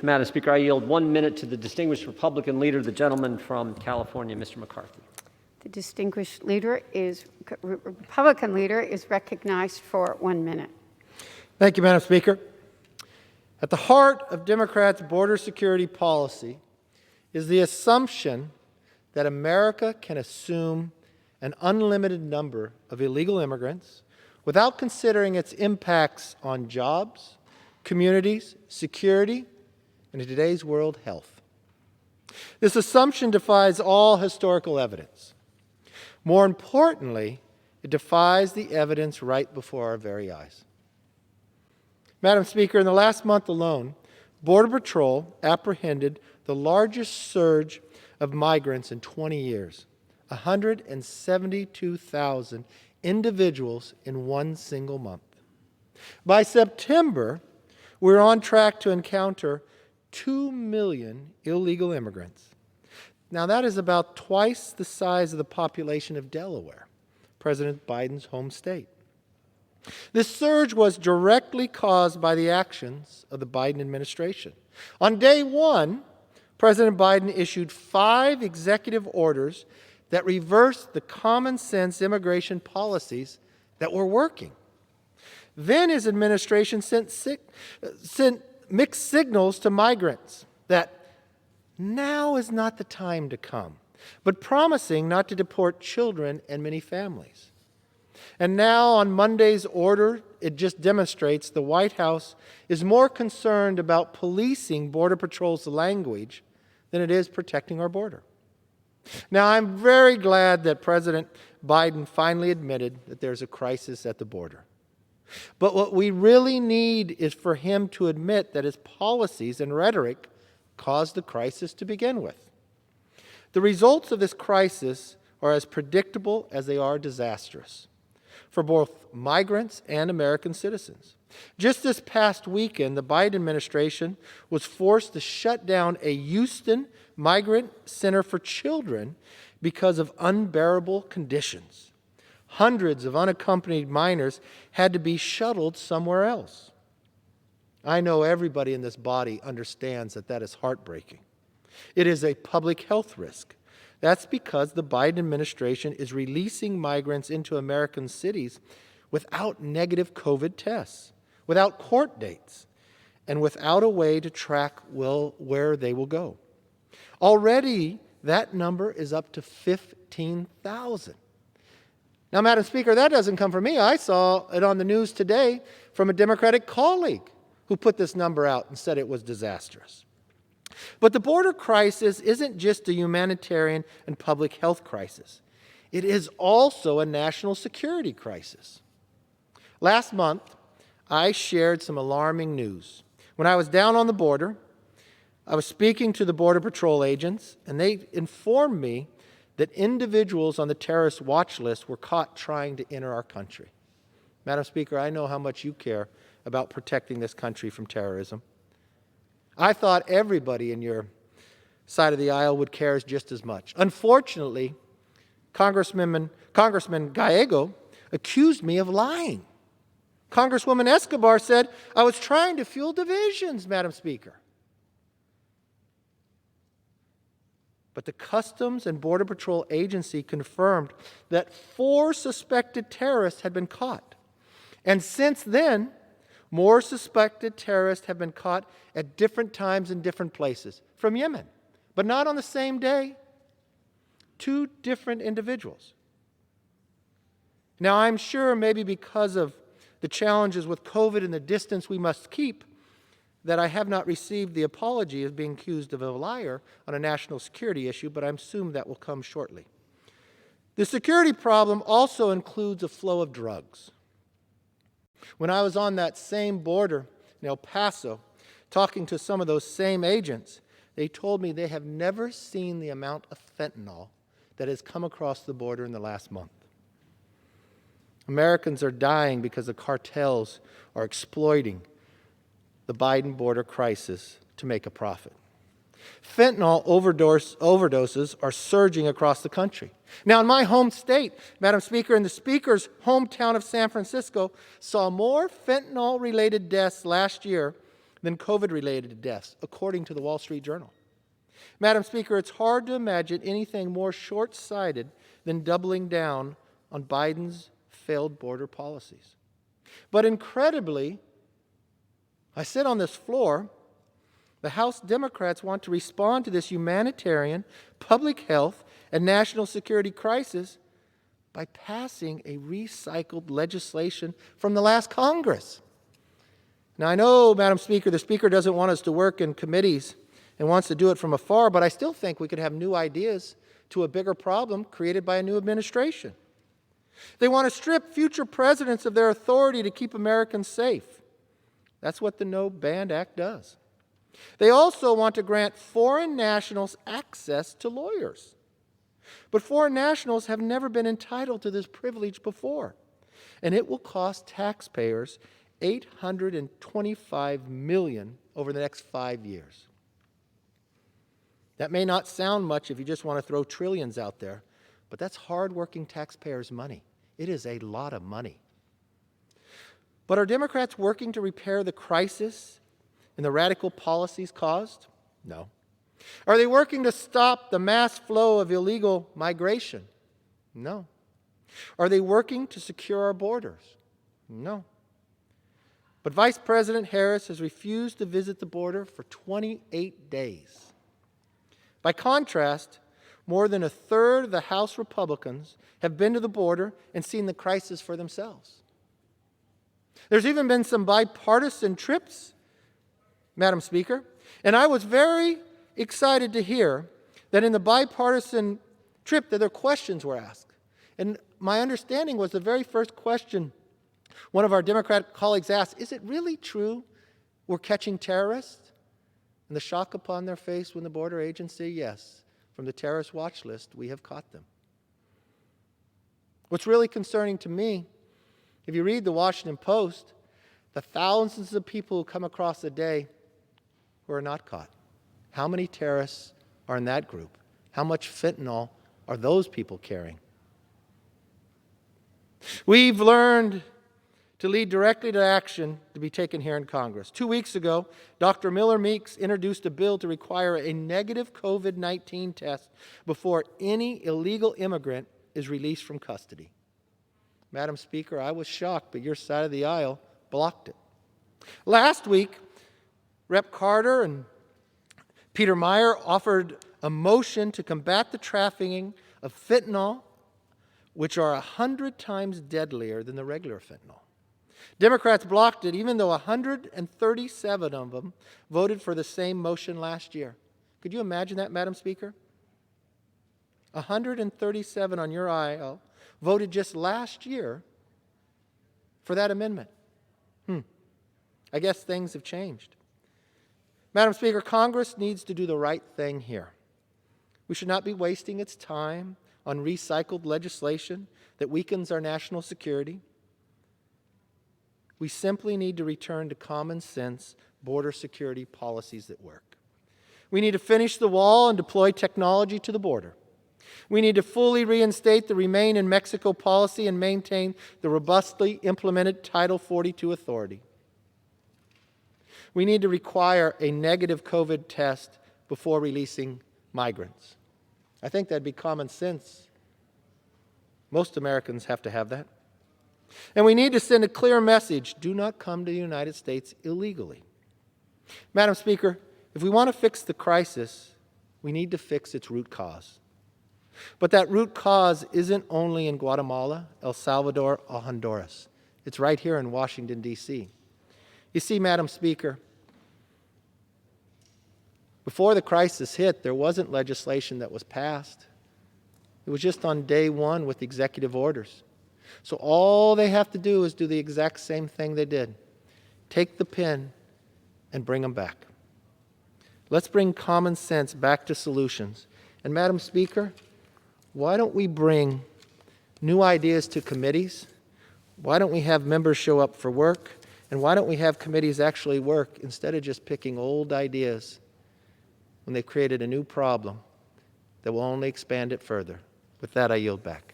Madam Speaker, I yield 1 minute to the distinguished Republican leader, the gentleman from California, Mr. McCarthy. The distinguished Republican leader is recognized for 1 minute. Thank you, Madam Speaker. At the heart of Democrats' border security policy is the assumption that America can assume an unlimited number of illegal immigrants without considering its impacts on jobs, communities, security, and in today's world, health. This assumption defies all historical evidence. More importantly, it defies the evidence right before our very eyes. Madam Speaker, in the last month alone, Border Patrol apprehended the largest surge of migrants in 20 years, 172,000 individuals in one single month. By September, we're on track to encounter 2 million illegal immigrants. Now, that is about twice the size of the population of Delaware, President Biden's home state. This surge was directly caused by the actions of the Biden administration. On day one, President Biden issued 5 executive orders that reversed the common sense immigration policies that were working. Then his administration sent mixed signals to migrants that now is not the time to come, but promising not to deport children and many families. And now on Monday's order, it just demonstrates the White House is more concerned about policing Border Patrol's language than it is protecting our border. Now, I'm very glad that President Biden finally admitted that there's a crisis at the border. But what we really need is for him to admit that his policies and rhetoric caused the crisis to begin with. The results of this crisis are as predictable as they are disastrous for both migrants and American citizens. Just this past weekend, the Biden administration was forced to shut down a Houston migrant center for children because of unbearable conditions. Hundreds of unaccompanied minors had to be shuttled somewhere else. I know everybody in this body understands that that is heartbreaking. It is a public health risk. That's because the Biden administration is releasing migrants into American cities without negative COVID tests, without court dates, and without a way to track where they will go. Already, that number is up to 15,000. Now, Madam Speaker, that doesn't come from me. I saw it on the news today from a Democratic colleague who put this number out and said it was disastrous. But the border crisis isn't just a humanitarian and public health crisis. It is also a national security crisis. Last month, I shared some alarming news. When I was down on the border, I was speaking to the Border Patrol agents, and they informed me that individuals on the terrorist watch list were caught trying to enter our country. Madam Speaker, I know how much you care about protecting this country from terrorism. I thought everybody in your side of the aisle would care just as much. Unfortunately, Congressman Gallego accused me of lying. Congresswoman Escobar said I was trying to fuel divisions, Madam Speaker. But the Customs and Border Patrol agency confirmed that 4 suspected terrorists had been caught. And since then, more suspected terrorists have been caught at different times in different places from Yemen, but not on the same day. 2 different individuals. Now, I'm sure maybe because of the challenges with COVID and the distance we must keep, that I have not received the apology of being accused of a liar on a national security issue, but I assume that will come shortly. The security problem also includes a flow of drugs. When I was on that same border in El Paso, talking to some of those same agents, they told me they have never seen the amount of fentanyl that has come across the border in the last month. Americans are dying because the cartels are exploiting the Biden border crisis to make a profit. Fentanyl overdoses are surging across the country. Now, in my home state, Madam Speaker, and the Speaker's hometown of San Francisco, saw more fentanyl-related deaths last year than COVID-related deaths, according to the Wall Street Journal. Madam Speaker, it's hard to imagine anything more short-sighted than doubling down on Biden's failed border policies. But incredibly, I sit on this floor, the House Democrats want to respond to this humanitarian, public health, and national security crisis by passing a recycled legislation from the last Congress. Now, I know, Madam Speaker, the Speaker doesn't want us to work in committees and wants to do it from afar, but I still think we could have new ideas to a bigger problem created by a new administration. They want to strip future presidents of their authority to keep Americans safe. That's what the No Band Act does. They also want to grant foreign nationals access to lawyers. But foreign nationals have never been entitled to this privilege before, and it will cost taxpayers $825 million over the next 5 years. That may not sound much if you just want to throw trillions out there, but that's hard-working taxpayers' money. It is a lot of money. But are Democrats working to repair the crisis and the radical policies caused? No. Are they working to stop the mass flow of illegal migration? No. Are they working to secure our borders? No. But Vice President Harris has refused to visit the border for 28 days. By contrast, more than a third of the House Republicans have been to the border and seen the crisis for themselves. There's even been some bipartisan trips, Madam Speaker, and I was very excited to hear that in the bipartisan trip that their questions were asked. And my understanding was the very first question one of our Democratic colleagues asked, is it really true we're catching terrorists? And the shock upon their face when the border agents say, yes, from the terrorist watch list, we have caught them. What's really concerning to me, if you read the Washington Post, the thousands of people who come across a day who are not caught. How many terrorists are in that group? How much fentanyl are those people carrying? We've learned to lead directly to action to be taken here in Congress. 2 weeks ago, Dr. Miller Meeks introduced a bill to require a negative COVID-19 test before any illegal immigrant is released from custody. Madam Speaker, I was shocked, but your side of the aisle blocked it. Last week, Rep. Carter and Peter Meyer offered a motion to combat the trafficking of fentanyl, which are 100 times deadlier than the regular fentanyl. Democrats blocked it, even though 137 of them voted for the same motion last year. Could you imagine that, Madam Speaker? 137 on your aisle voted just last year for that amendment. I guess things have changed. Madam Speaker, Congress needs to do the right thing here. We should not be wasting its time on recycled legislation that weakens our national security. We simply need to return to common sense border security policies that work. We need to finish the wall and deploy technology to the border. We need to fully reinstate the Remain in Mexico policy and maintain the robustly implemented Title 42 authority. We need to require a negative COVID test before releasing migrants. I think that'd be common sense. Most Americans have to have that. And we need to send a clear message: do not come to the United States illegally. Madam Speaker, if we want to fix the crisis, we need to fix its root cause. But that root cause isn't only in Guatemala, El Salvador, or Honduras. It's right here in Washington, D.C. You see, Madam Speaker, before the crisis hit, there wasn't legislation that was passed. It was just on day one with executive orders. So all they have to do is do the exact same thing they did. Take the pen and bring them back. Let's bring common sense back to solutions. And Madam Speaker, why don't we bring new ideas to committees? Why don't we have members show up for work? And why don't we have committees actually work instead of just picking old ideas when they've created a new problem that will only expand it further? With that, I yield back.